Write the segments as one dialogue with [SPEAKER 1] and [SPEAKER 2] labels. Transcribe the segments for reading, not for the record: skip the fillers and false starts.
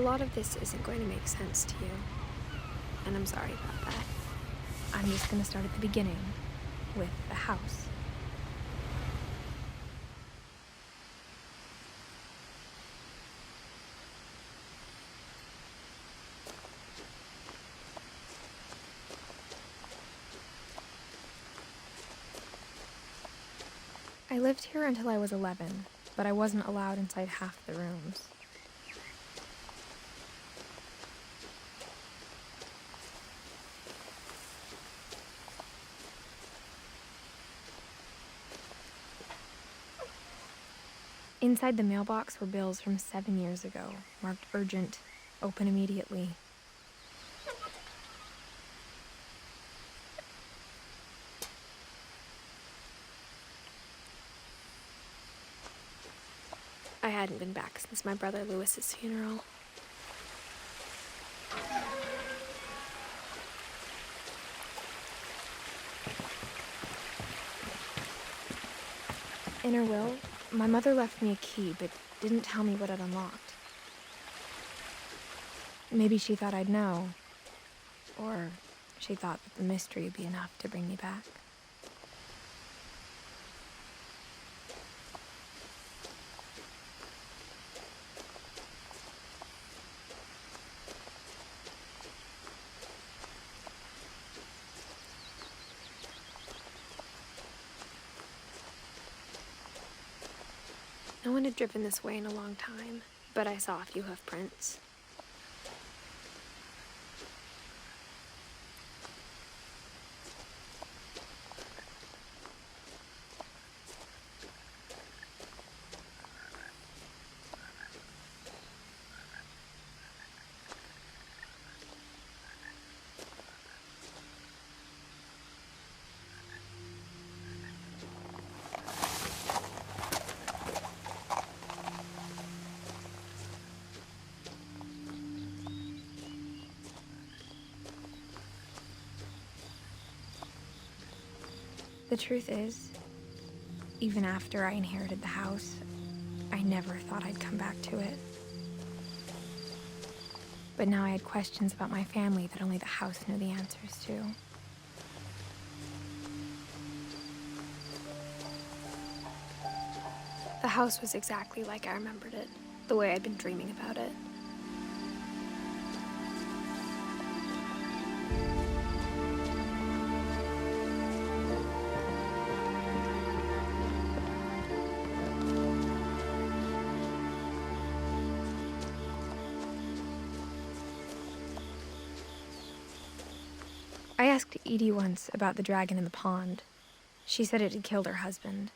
[SPEAKER 1] lot of this isn't going to make sense to you, and I'm sorry about that. I'm just gonna start at the beginning, with the house. I lived here until I was 11, but I wasn't allowed inside half the rooms. Inside the mailbox were bills from 7 years ago, marked urgent, open immediately. I hadn't been back since my brother Lewis's funeral. In her will, my mother left me a key, but didn't tell me what it unlocked. Maybe she thought I'd know, or she thought that the mystery would be enough to bring me back. No one had driven this way in a long time, but I saw a few hoof prints. The truth is, even after I inherited the house, I never thought I'd come back to it. But now I had questions about my family that only the house knew the answers to. The house was exactly like I remembered it, the way I'd been dreaming about it. I asked Edie once about the dragon in the pond. She said it had killed her husband.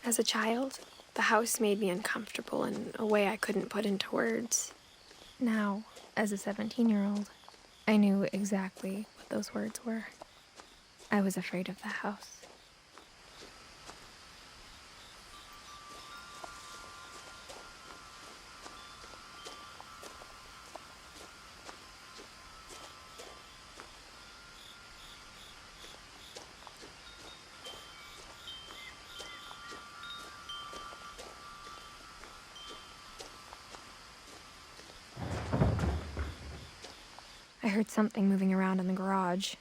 [SPEAKER 1] As a child, the house made me uncomfortable in a way I couldn't put into words. Now, as a 17-year-old, I knew exactly what those words were. I was afraid of the house. I heard something moving around in the garage.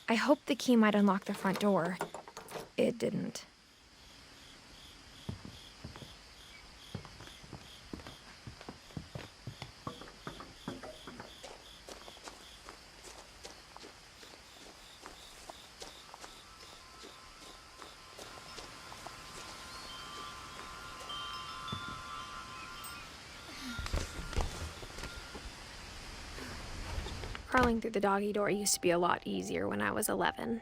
[SPEAKER 1] I hoped the key might unlock the front door. It didn't. Crawling through the doggy door used to be a lot easier when I was 11.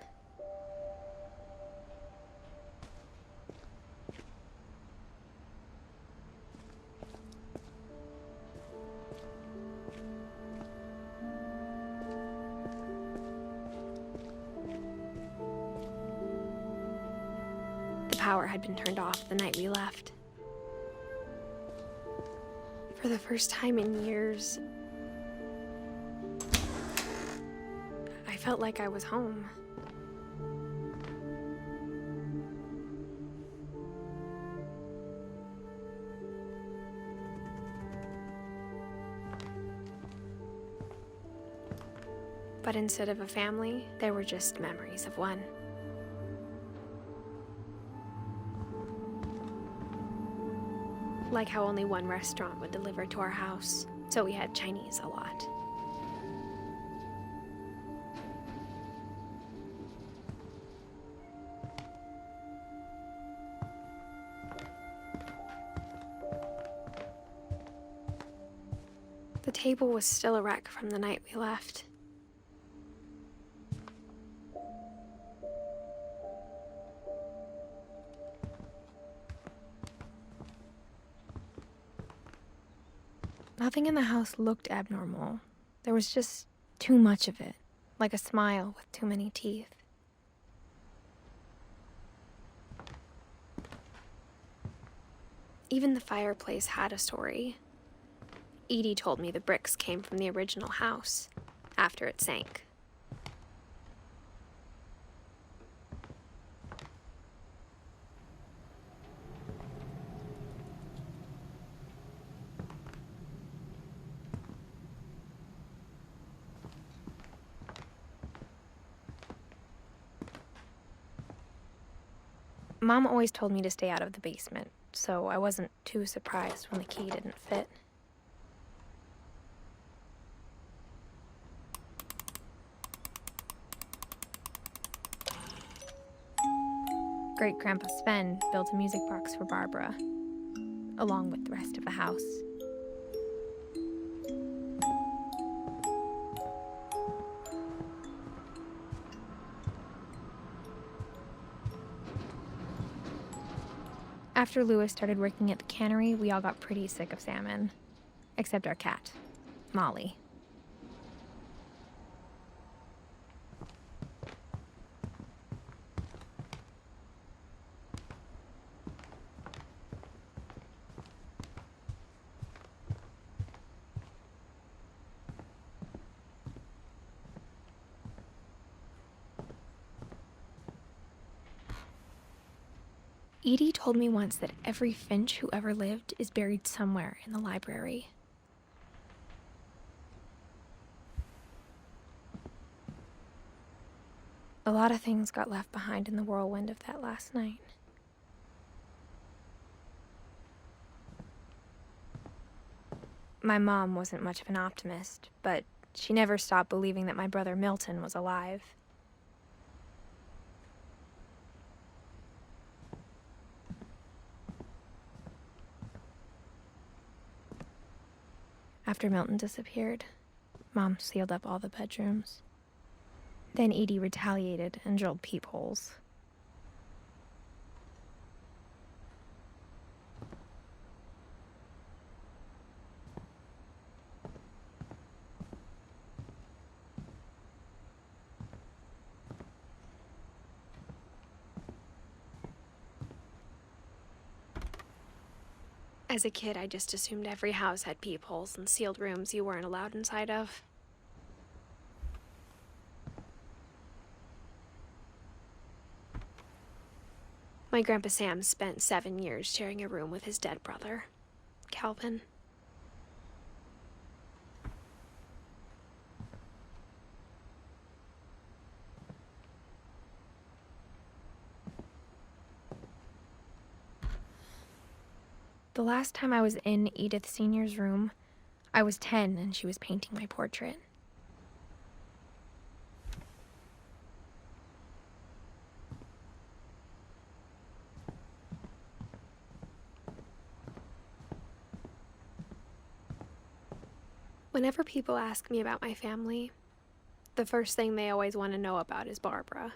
[SPEAKER 1] The power had been turned off the night we left. For the first time in years, I felt like I was home. But instead of a family, there were just memories of one. Like how only one restaurant would deliver to our house, so we had Chinese a lot. The table was still a wreck from the night we left. Nothing in the house looked abnormal. There was just too much of it, like a smile with too many teeth. Even the fireplace had a story. Edie told me the bricks came from the original house, after it sank. Mom always told me to stay out of the basement, so I wasn't too surprised when the key didn't fit. Great-Grandpa Sven built a music box for Barbara, along with the rest of the house. After Louis started working at the cannery, we all got pretty sick of salmon. Except our cat, Molly. Edie told me once that every Finch who ever lived is buried somewhere in the library. A lot of things got left behind in the whirlwind of that last night. My mom wasn't much of an optimist, but she never stopped believing that my brother Milton was alive. After Milton disappeared, Mom sealed up all the bedrooms. Then Edie retaliated and drilled peepholes. As a kid, I just assumed every house had peepholes and sealed rooms you weren't allowed inside of. My Grandpa Sam spent 7 years sharing a room with his dead brother, Calvin. The last time I was in Edith Sr.'s room, I was 10 and she was painting my portrait. Whenever people ask me about my family, The first thing they always want to know about is Barbara.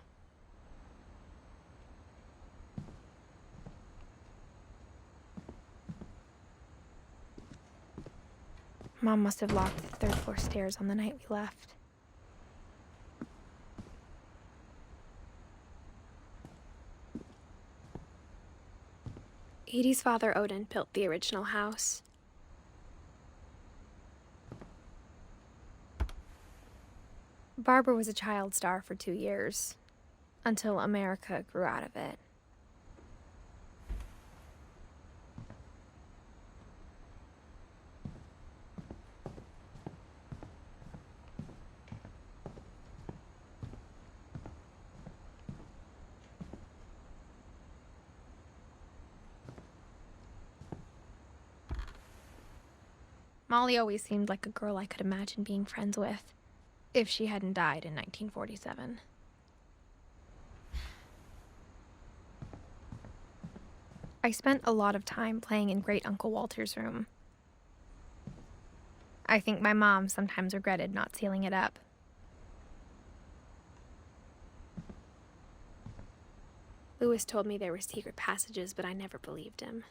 [SPEAKER 1] Mom must have locked the third-floor stairs on the night we left. Edie's father, Odin, built the original house. Barbara was a child star for 2 years, until America grew out of it. Molly always seemed like a girl I could imagine being friends with, if she hadn't died in 1947. I spent a lot of time playing in Great Uncle Walter's room. I think my mom sometimes regretted not sealing it up. Lewis told me there were secret passages, but I never believed him.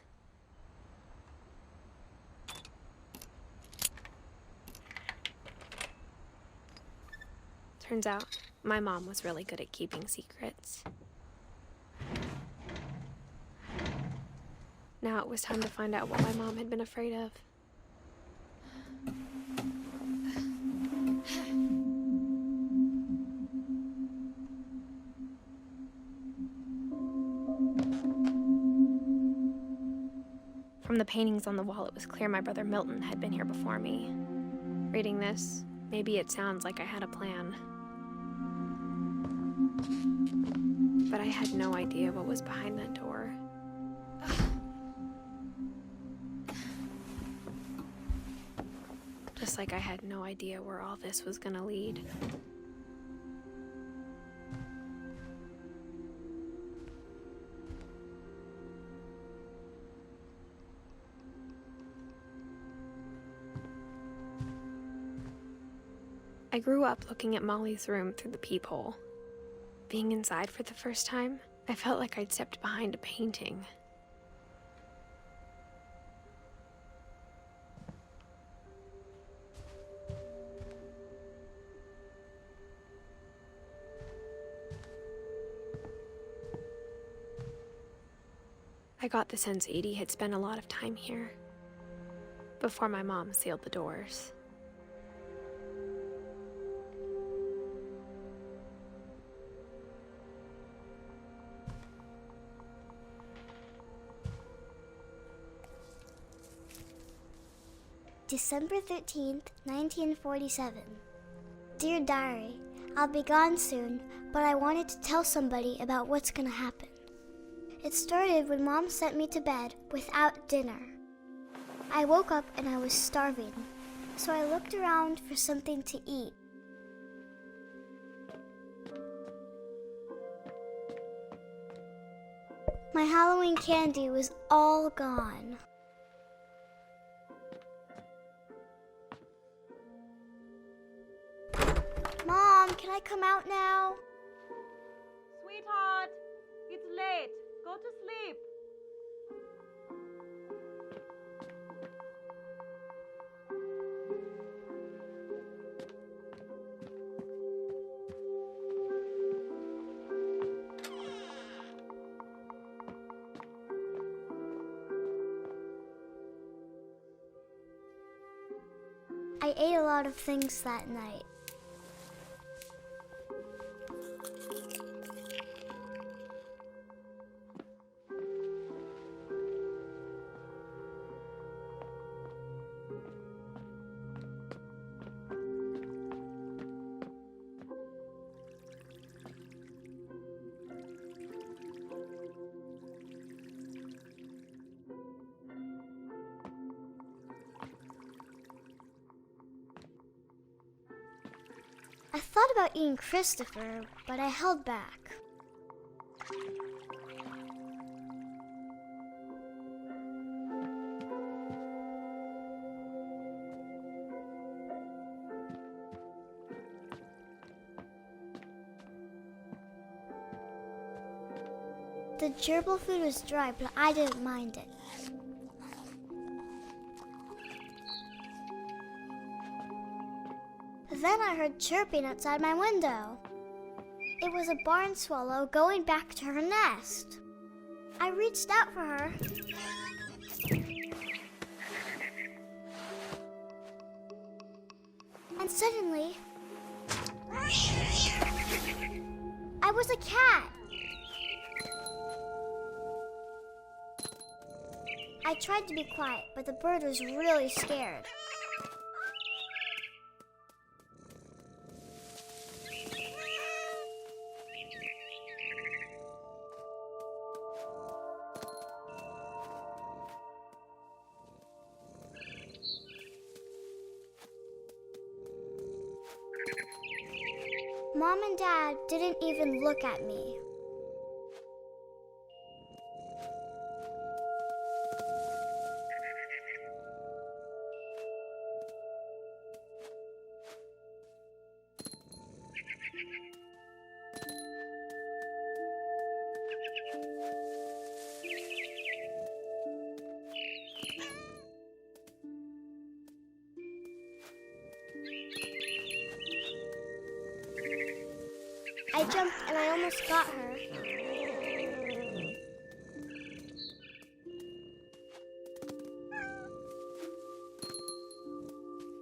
[SPEAKER 1] Turns out, my mom was really good at keeping secrets. Now it was time to find out what my mom had been afraid of. From the paintings on the wall, it was clear my brother Milton had been here before me. Reading this, maybe it sounds like I had a plan. But I had no idea what was behind that door. Just like I had no idea where all this was gonna lead. I grew up looking at Molly's room through the peephole. Being inside for the first time, I felt like I'd stepped behind a painting. I got the sense Edie had spent a lot of time here, before my mom sealed the doors.
[SPEAKER 2] December 13th, 1947. Dear Diary, I'll be gone soon, but I wanted to tell somebody about what's gonna happen. It started when Mom sent me to bed without dinner. I woke up and I was starving, so I looked around for something to eat. My Halloween candy was all gone. Mom, can I come out now?
[SPEAKER 3] Sweetheart, it's late. Go to sleep.
[SPEAKER 2] I ate a lot of things that night. I thought about eating Christopher, but I held back. The gerbil food was dry, but I didn't mind it. Then I heard chirping outside my window. It was a barn swallow going back to her nest. I reached out for her. And suddenly, I was a cat. I tried to be quiet, but the bird was really scared. Mom and Dad didn't even look at me. I jumped and I almost got her.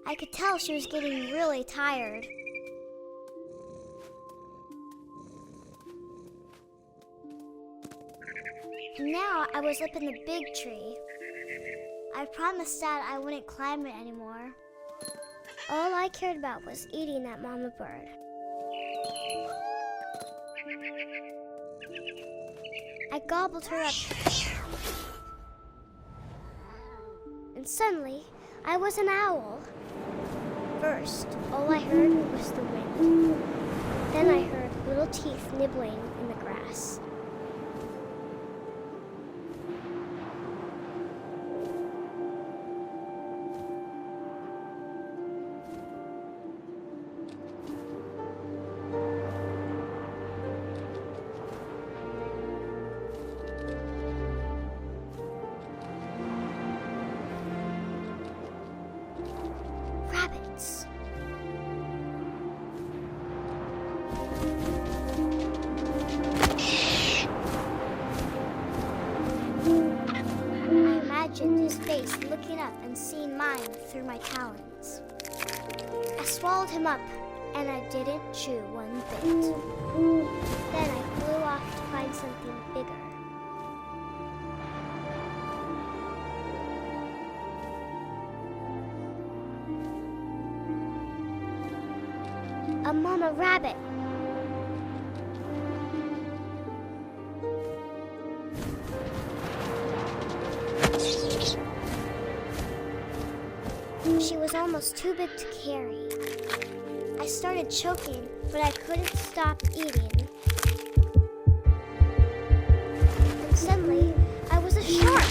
[SPEAKER 2] I could tell she was getting really tired. Now I was up in the big tree. I promised Dad I wouldn't climb it anymore. All I cared about was eating that mama bird. I gobbled her up. And suddenly, I was an owl. First, all I heard was the wind. Then I heard little teeth nibbling in the grass. Rabbits. I imagined his face looking up and seeing mine through my talons. I swallowed him up, and I didn't chew one bit. Then I flew off to find something bigger. A mama rabbit. She was almost too big to carry. I started choking, but I couldn't stop eating. And suddenly, I was a shark.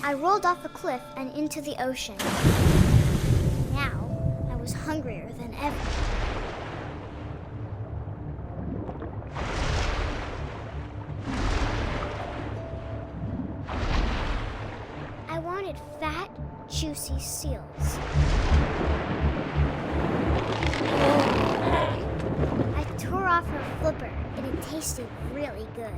[SPEAKER 2] I rolled off a cliff and into the ocean. Now, I was hungrier than ever. I wanted fat, juicy seals. I tore off her flipper, and it tasted really good.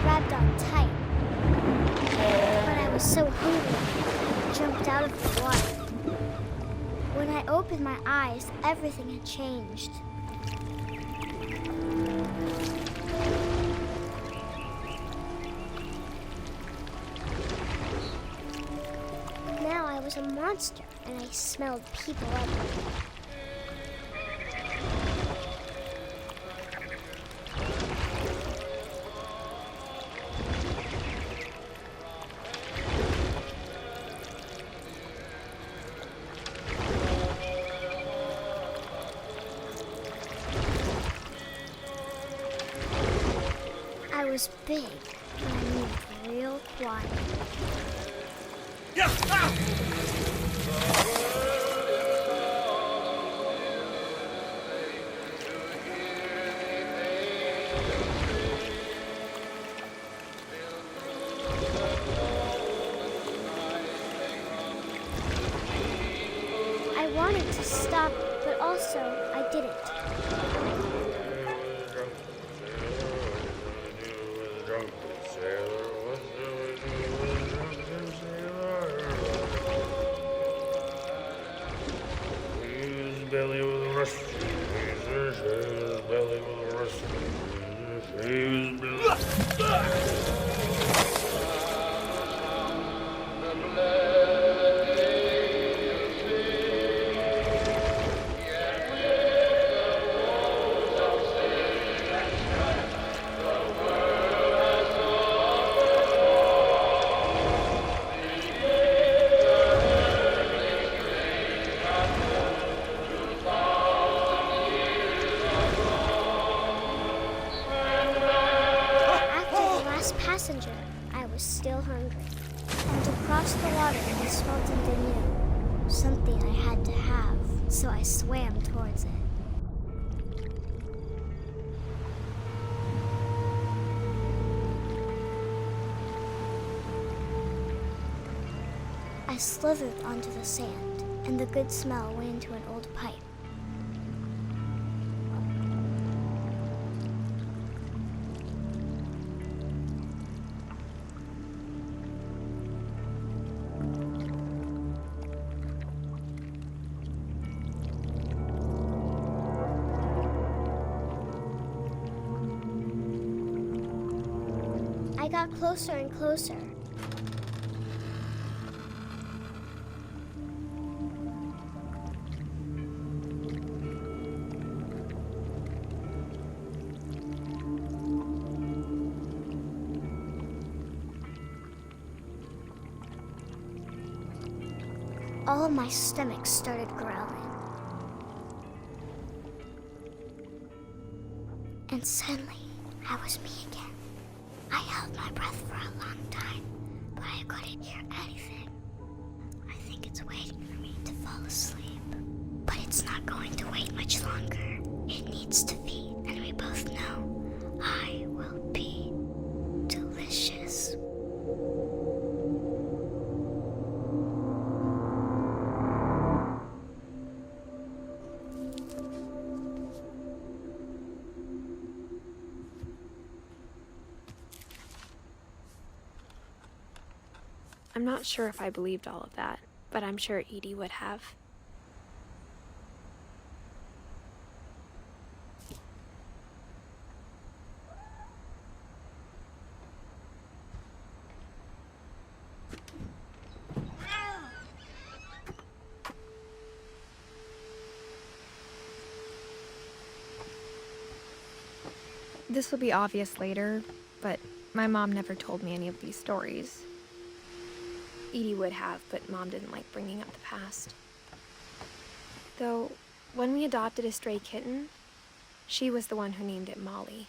[SPEAKER 2] Grabbed on tight, but I was so hungry, I jumped out of the water. When I opened my eyes, everything had changed. Now I was a monster, and I smelled people everywhere. It was big, and I moved real quiet. I wanted to stop, but also I didn't.
[SPEAKER 4] Belly with a rush. Belly with a rush.
[SPEAKER 2] Passenger, I was still hungry. And to cross the water was something new, something I had to have, so I swam towards it. I slithered onto the sand, and the good smell went into an old pipe. I got closer and closer. All of my stomach started growling. And suddenly, I was me again. I held my breath for a long time, but I couldn't hear anything. I think it's waiting for me to fall asleep. But it's not going to wait much longer. It needs to feed, and we both know I will be delicious.
[SPEAKER 1] I'm not sure if I believed all of that, but I'm sure Edie would have. This will be obvious later, but my mom never told me any of these stories. Edie would have, but Mom didn't like bringing up the past. Though, when we adopted a stray kitten, she was the one who named it Molly.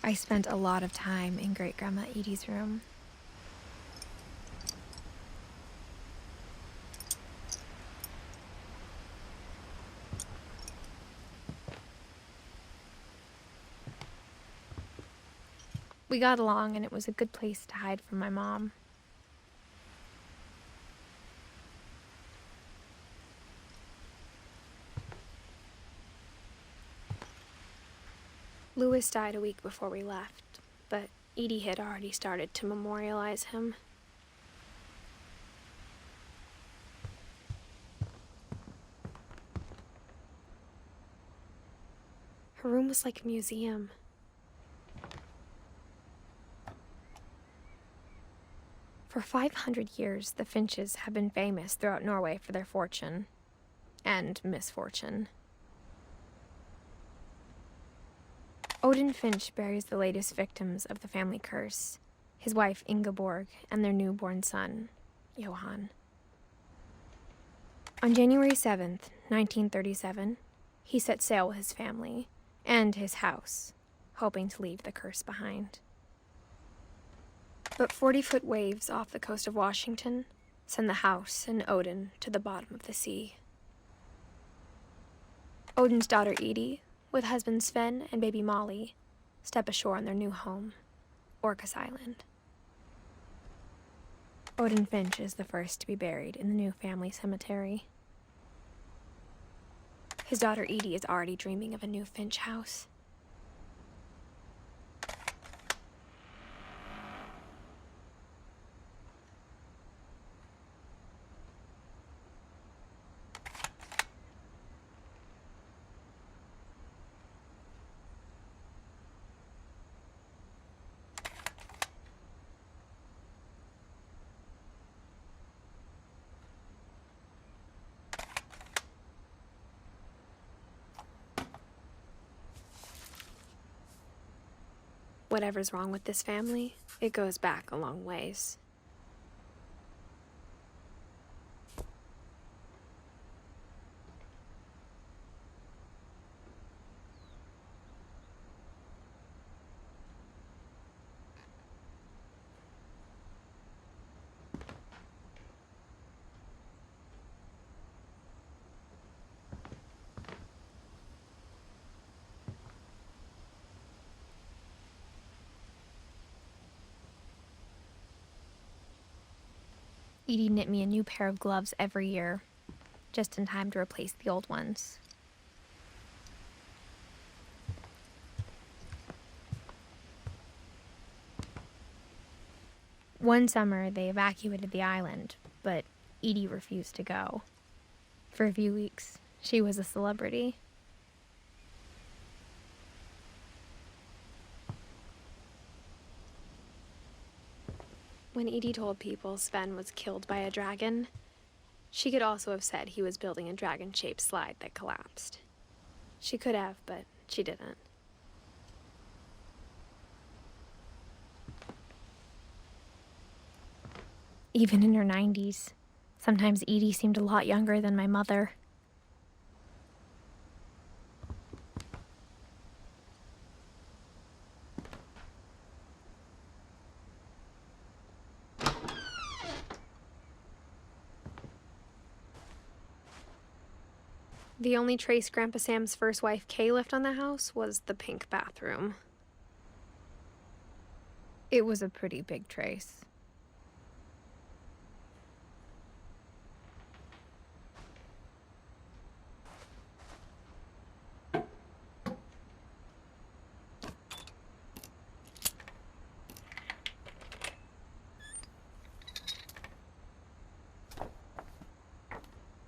[SPEAKER 1] I spent a lot of time in Great-Grandma Edie's room. We got along, and it was a good place to hide from my mom. Louis died a week before we left, but Edie had already started to memorialize him. Her room was like a museum. For 500 years, the Finches have been famous throughout Norway for their fortune and misfortune. Odin Finch buries the latest victims of the family curse, his wife Ingeborg and their newborn son, Johan. On January 7th, 1937, he set sail with his family and his house, hoping to leave the curse behind. But 40-foot waves off the coast of Washington send the house and Odin to the bottom of the sea. Odin's daughter Edie, with husband Sven and baby Molly, step ashore on their new home, Orcas Island. Edith Finch is the first to be buried in the new family cemetery. His daughter Edie is already dreaming of a new Finch house. Whatever's wrong with this family, it goes back a long ways. Edie knit me a new pair of gloves every year, just in time to replace the old ones. One summer, they evacuated the island, but Edie refused to go. For a few weeks, she was a celebrity. When Edie told people Sven was killed by a dragon, she could also have said he was building a dragon-shaped slide that collapsed. She could have, but she didn't. Even in her 90s, sometimes Edie seemed a lot younger than my mother. The only trace Grandpa Sam's first wife, Kay, left on the house was the pink bathroom. It was a pretty big trace.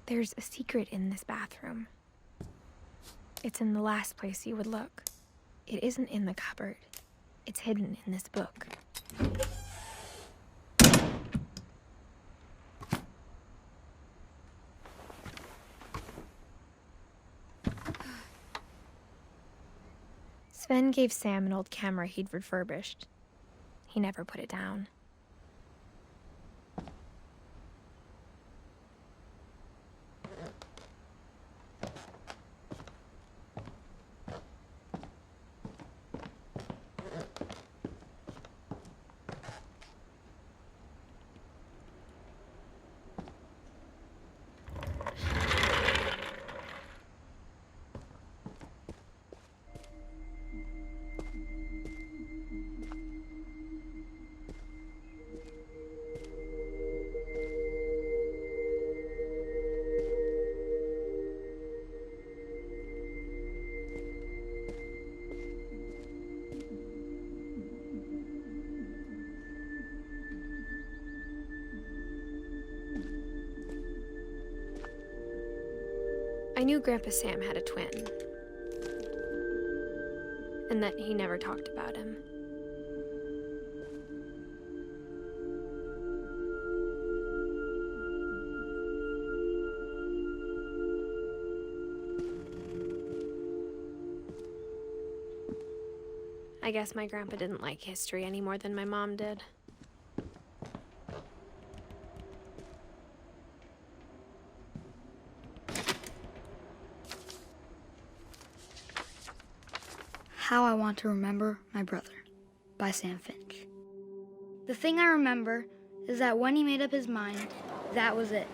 [SPEAKER 1] There's a secret in this bathroom. It's in the last place you would look. It isn't in the cupboard. It's hidden in this book. Sven gave Sam an old camera he'd refurbished. He never put it down. I knew Grandpa Sam had a twin, and that he never talked about him. I guess my grandpa didn't like history any more than my mom did.
[SPEAKER 5] How I Want to Remember My Brother by Sam Finch. The thing I remember is that when he made up his mind, that was it.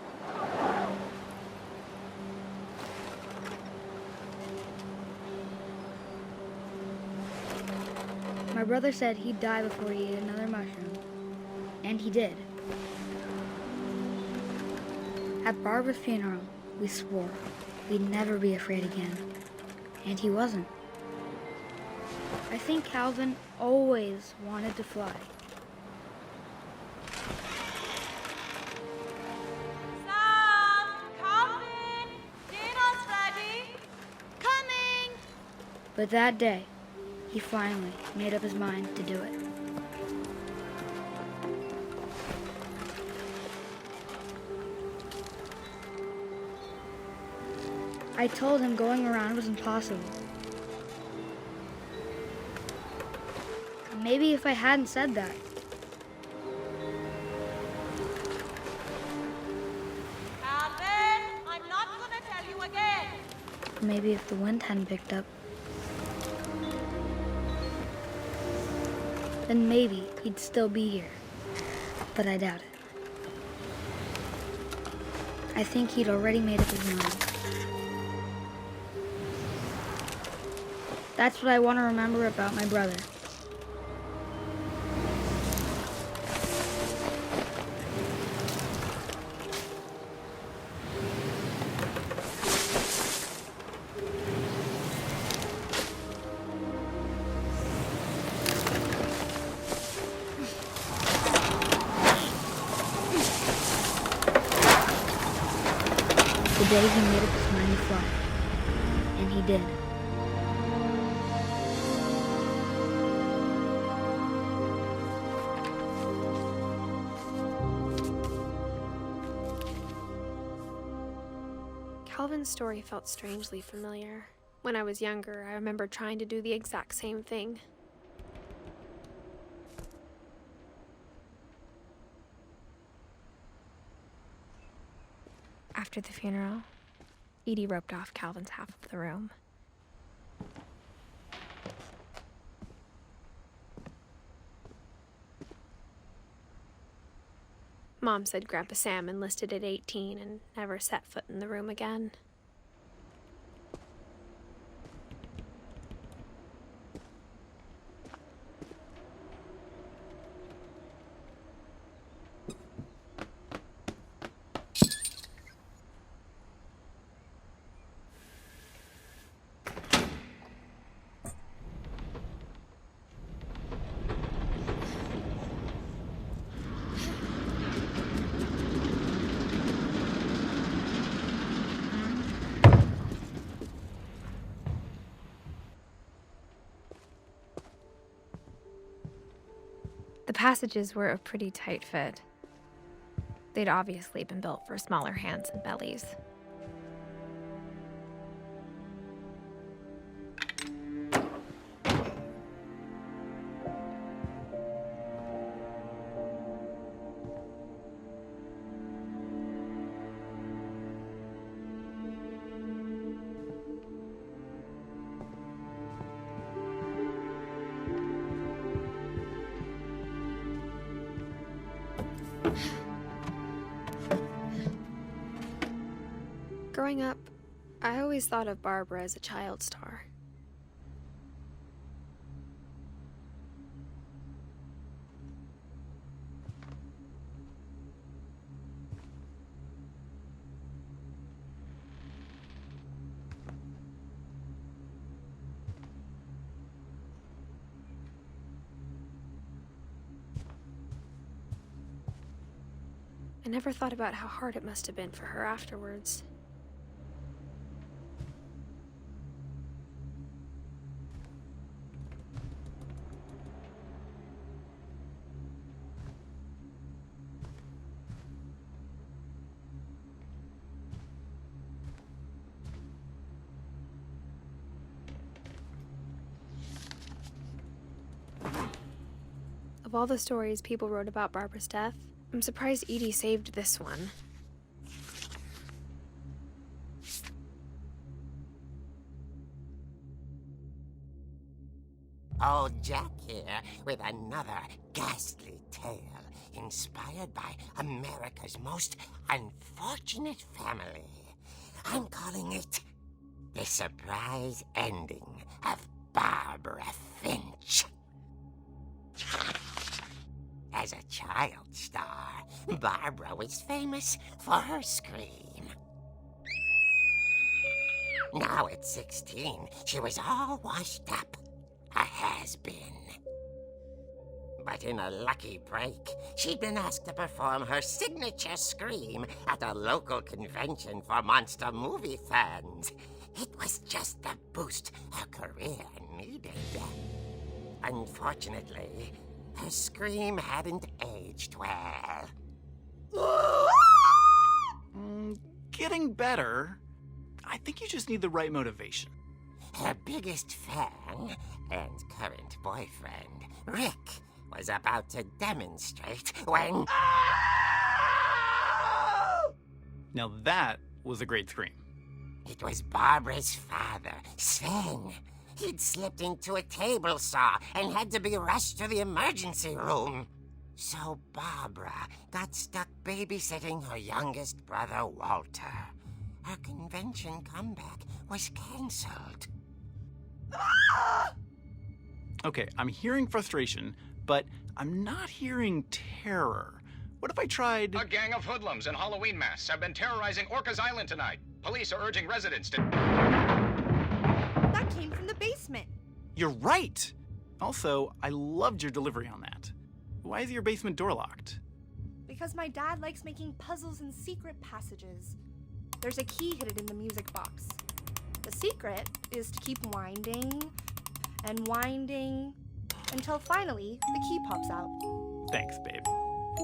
[SPEAKER 5] My brother said he'd die before he ate another mushroom, and he did. At Barbara's funeral, we swore we'd never be afraid again, and he wasn't. I think Calvin always wanted to fly.
[SPEAKER 3] Sam, Calvin, dinner's ready. Coming.
[SPEAKER 5] But that day, he finally made up his mind to do it. I told him going around was impossible. Maybe if I hadn't said that,
[SPEAKER 3] Calvin, I'm not gonna tell you again.
[SPEAKER 5] maybe if the wind hadn't picked up, then maybe he'd still be here. But I doubt it. I think he'd already made up his mind. That's what I want to remember about my brother. The day he made up his mind to fly. And he did.
[SPEAKER 1] Calvin's story felt strangely familiar. When I was younger, I remember trying to do the exact same thing. After the funeral, Edie roped off Calvin's half of the room. Mom said Grandpa Sam enlisted at 18 and never set foot in the room again. The passages were a pretty tight fit. They'd obviously been built for smaller hands and bellies. Growing up, I always thought of Barbara as a child star. I never thought about how hard it must have been for her afterwards. Of all the stories people wrote about Barbara's death, I'm surprised Edie saved this one.
[SPEAKER 6] Old Jack here with another ghastly tale inspired by America's most unfortunate family. I'm calling it The Surprise Ending of Barbara Finch. As a child star, Barbara was famous for her scream. Now at 16, she was all washed up. A has-been. But in a lucky break, she'd been asked to perform her signature scream at a local convention for monster movie fans. It was just the boost her career needed. Unfortunately, her scream hadn't aged well.
[SPEAKER 7] Getting better. I think you just need the right motivation.
[SPEAKER 6] Her biggest fan and current boyfriend, Rick, was about to demonstrate when...
[SPEAKER 7] Now that was a great scream.
[SPEAKER 6] It was Barbara's father, Sven. He'd slipped into a table saw and had to be rushed to the emergency room. So Barbara got stuck babysitting her youngest brother, Walter. Her convention comeback was cancelled.
[SPEAKER 7] Okay, I'm hearing frustration, but I'm not hearing terror. What if I tried...
[SPEAKER 8] A gang of hoodlums in Halloween masks have been terrorizing Orcas Island tonight. Police are urging residents to...
[SPEAKER 3] That came from the basement.
[SPEAKER 7] You're right! Also, I loved your delivery on that. Why is your basement door locked?
[SPEAKER 3] Because my dad likes making puzzles and secret passages. There's a key hidden in the music box. The secret is to keep winding and winding until finally the key pops out.
[SPEAKER 7] Thanks, babe.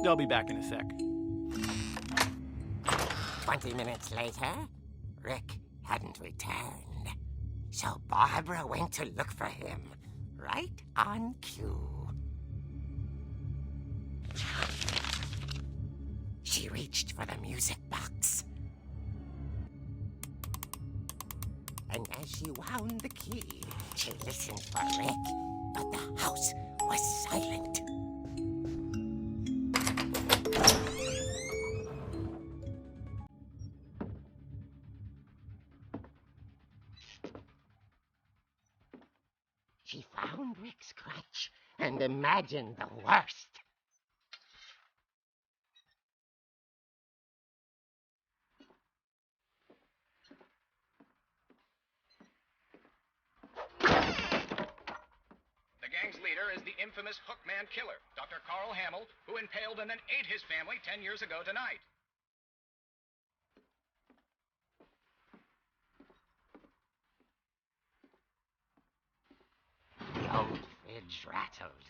[SPEAKER 7] I'll be back in a sec.
[SPEAKER 6] 20 minutes later, Rick hadn't returned. So Barbara went to look for him, right on cue. She reached for the music box. And as she wound the key, she listened for Rick, but the house was silent. She found Rick's crutch and imagined the worst.
[SPEAKER 8] The gang's leader is the infamous Hookman killer, Dr. Carl Hamill, who impaled and then ate his family 10 years ago tonight.
[SPEAKER 6] The old fridge rattled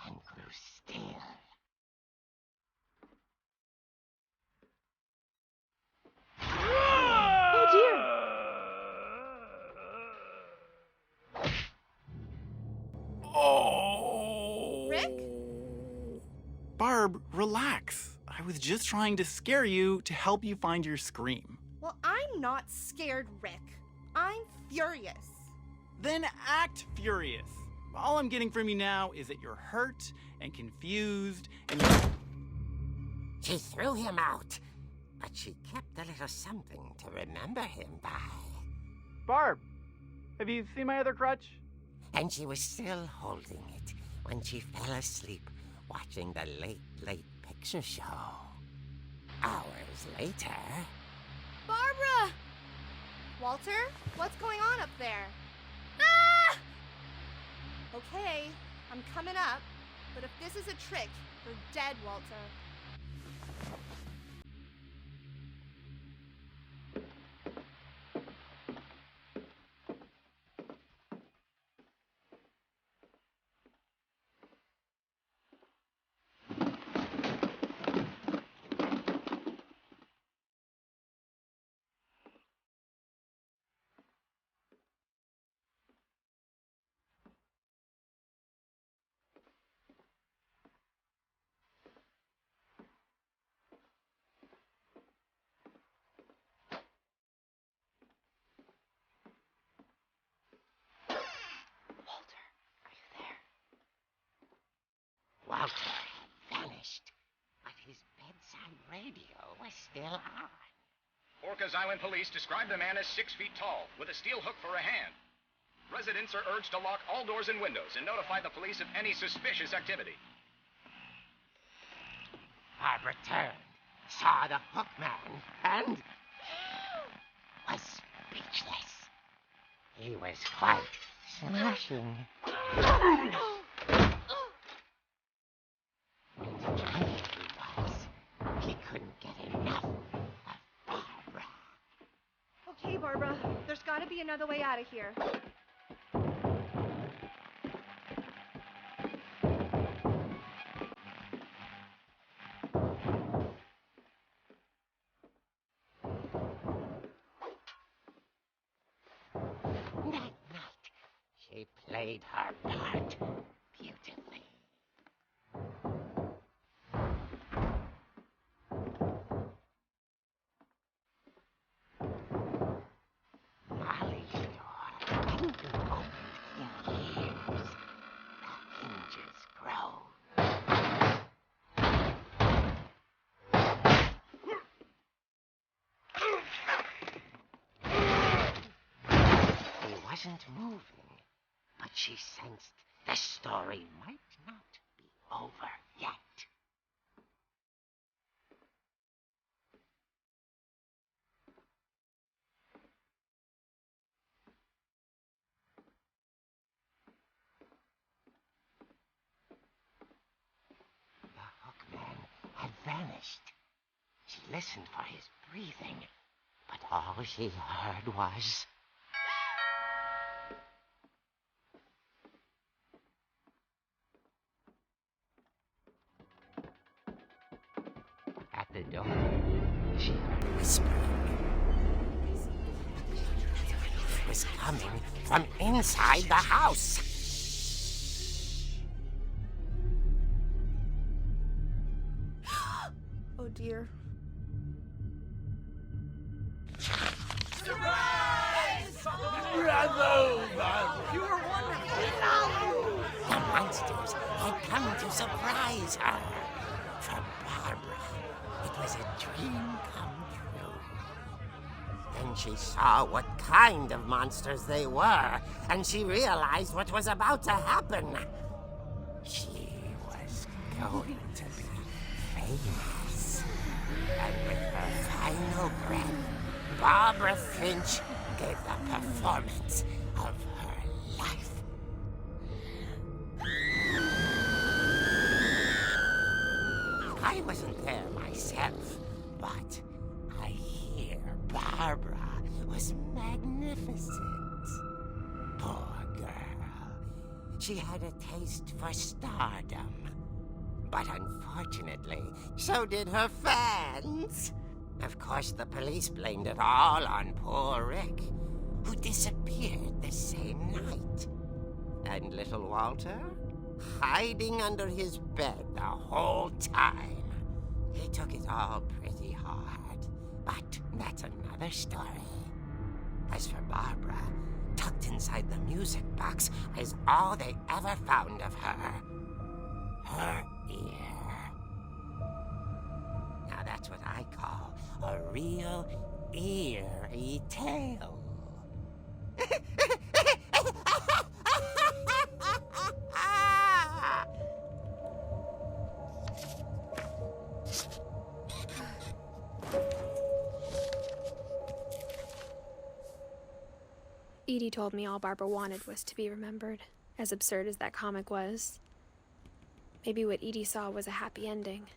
[SPEAKER 6] and grew still.
[SPEAKER 3] Oh dear!
[SPEAKER 7] Oh!
[SPEAKER 3] Rick?
[SPEAKER 7] Barb, relax. I was just trying to scare you to help you find your scream.
[SPEAKER 3] Well, I'm not scared, Rick. I'm furious.
[SPEAKER 7] Then act furious. All I'm getting from you now is that you're hurt and confused and you're...
[SPEAKER 6] She threw him out, but she kept a little something to remember him by.
[SPEAKER 7] Barb, have you seen my other crutch?
[SPEAKER 6] And she was still holding it when she fell asleep watching the late picture show. Hours later...
[SPEAKER 3] Barbara! Walter, what's going on up there? Ah! Okay, I'm coming up, but if this is a trick, you're dead, Walter.
[SPEAKER 6] still on.
[SPEAKER 8] Orcas Island police describe the man as 6 feet tall, with a steel hook for a hand. Residents are urged to lock all doors and windows and notify the police of any suspicious activity.
[SPEAKER 6] Barbara turned, saw the hook man, and was speechless. He was quite smashing. He couldn't get enough of Barbara.
[SPEAKER 3] Okay, Barbara, there's gotta be another way out of here.
[SPEAKER 6] That night, she played her part beautifully. Molly's door hadn't been opened in years. The hinges groaned. He wasn't moving, but she sensed the story might not be over yet. The hookman had vanished. She listened for his breathing, but all she heard was... At the door, she heard whispering. It was coming from inside the house.
[SPEAKER 3] Oh dear.
[SPEAKER 6] The monsters had come to surprise her. For Barbara, it was a dream come true. Then she saw what kind of monsters they were, and she realized what was about to happen. She was going to be famous. And with her final breath, Barbara Finch gave the performance of her life. I wasn't there myself, but I hear Barbara was magnificent. Poor girl. She had a taste for stardom. But unfortunately, so did her fans. Of course, the police blamed it all on poor Rick, who disappeared the same night. And little Walter? Hiding under his bed the whole time. He took it all pretty hard, but that's another story. As for Barbara, tucked inside the music box is all they ever found of her. Her ear. Now that's what I call a real eerie tale.
[SPEAKER 1] Edie told me all Barbara wanted was to be remembered, as absurd as that comic was. Maybe what Edie saw was a happy ending.